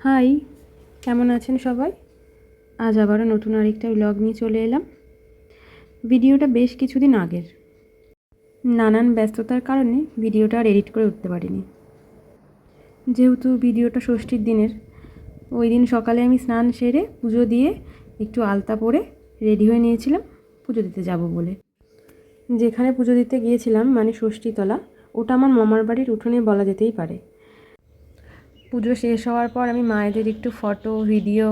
High, কেমন আছেন সবাই? আজ আবারও নতুন আরেকটা ব্লগ নিয়ে চলে এলাম। ভিডিওটা বেশ কিছুদিন আগের, নানান ব্যস্ততার কারণে ভিডিওটা আর এডিট করে উঠতে পারিনি। যেহেতু ভিডিওটা ষষ্ঠীর দিনের, ওই দিন সকালে আমি স্নান সেরে পুজো দিয়ে একটু আলতা পরে রেডি হয়ে নিয়েছিলাম পুজো দিতে যাব বলে। যেখানে পুজো দিতে গিয়েছিলাম মানে ষষ্ঠীতলা, ওটা আমার মামার বাড়ির উঠোনে বলা যেতেই পারে। পুজো শেষ হওয়ার পর আমি মায়েদের একটু ফটো ভিডিও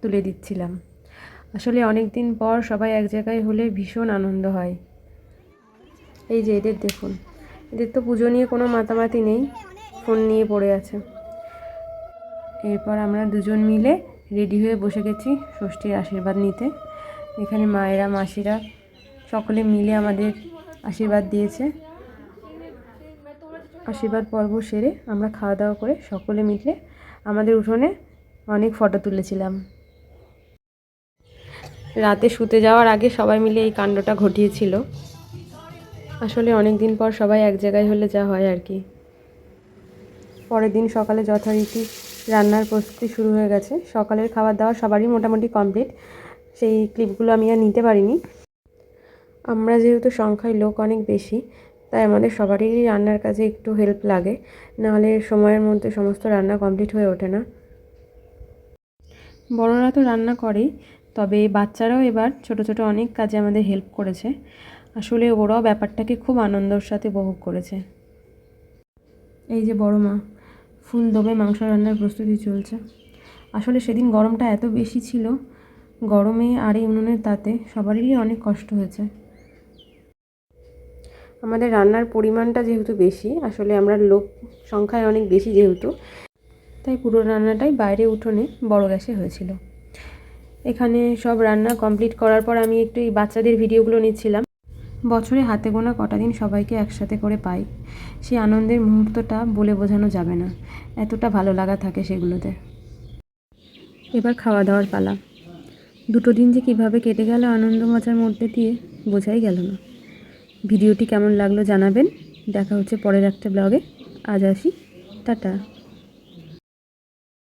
তুলে দিচ্ছিলাম। আসলে অনেক দিন পর সবাই এক জায়গায় হলে ভীষণ আনন্দ হয়। এই যে এদের দেখুন, এদের তো পুজো নিয়ে কোনো মাতামাতি নেই, ফোন নিয়ে পড়ে আছে। এরপর আমরা দুজন মিলে রেডি হয়ে বসে গেছি ষষ্ঠীর আশীর্বাদ নিতে। এখানে মায়েরা মাসিরা সকলে মিলে আমাদের আশীর্বাদ দিয়েছে। আশীর্বাদ পর্ব সেরে আমরা খাওয়া দাওয়া করে সকলে মিলে আমাদের উঠোনে অনেক ফটো তুলেছিলাম। রাতে শুতে যাওয়ার আগে সবাই মিলে এই কাণ্ডটা ঘটিয়েছিল। আসলে অনেক দিন পর সবাই এক জায়গায় হলে যা হয় আর কি। পরের দিন সকালে যথারীতি রান্নার প্রস্তুতি শুরু হয়ে গেছে। সকালের খাবার দাওয়া সবারই মোটামুটি কমপ্লিট। সেই ক্লিপগুলো আমি আর নিতে পারিনি। আমরা যেহেতু সংখ্যায় লোক অনেক বেশি, তাই আমাদের সবারই রান্নার কাজে একটু হেল্প লাগে, নাহলে সময়ের মধ্যে সমস্ত রান্না কমপ্লিট হয়ে ওঠে না। বড়রা তো রান্না করেই, তবে বাচ্চারাও এবার ছোট ছোট অনেক কাজে আমাদের হেল্প করেছে। আসলে ওরাও ব্যাপারটাকে খুব আনন্দের সাথে উপভোগ করেছে। এই যে বড় মা ফুল দমে মাংস রান্নার প্রস্তুতি চলছে। আসলে সেদিন গরমটা এত বেশি ছিল, গরমে আর এই উনুনের তাতে সবারই অনেক কষ্ট হয়েছে। আমাদের রান্নার পরিমাণটা যেহেতু বেশি, আসলে আমরা লোক সংখ্যায় অনেক বেশি যেহেতু, তাই পুরো রান্নাটাই বাইরে উঠোনে বড় গ্যাসে হয়েছিল। এখানে সব রান্না কমপ্লিট করার পর আমি একটু এই বাচ্চাদের ভিডিওগুলো নিচ্ছিলাম। বছরে হাতে গোনা কটা দিন সবাইকে একসাথে করে পাই, সেই আনন্দের মুহূর্তটা বলে বোঝানো যাবে না, এতটা ভালো লাগা থাকে সেগুলোতে। এবার খাওয়া দাওয়ার পালা। দুটো দিন যে কীভাবে কেটে গেল আনন্দ মজার মধ্যে দিয়ে বোঝাই গেল না। ভিডিওটি কেমন লাগলো জানাবেন। দেখা হচ্ছে পরের একটা ব্লগে। আজ আসি, টাটা।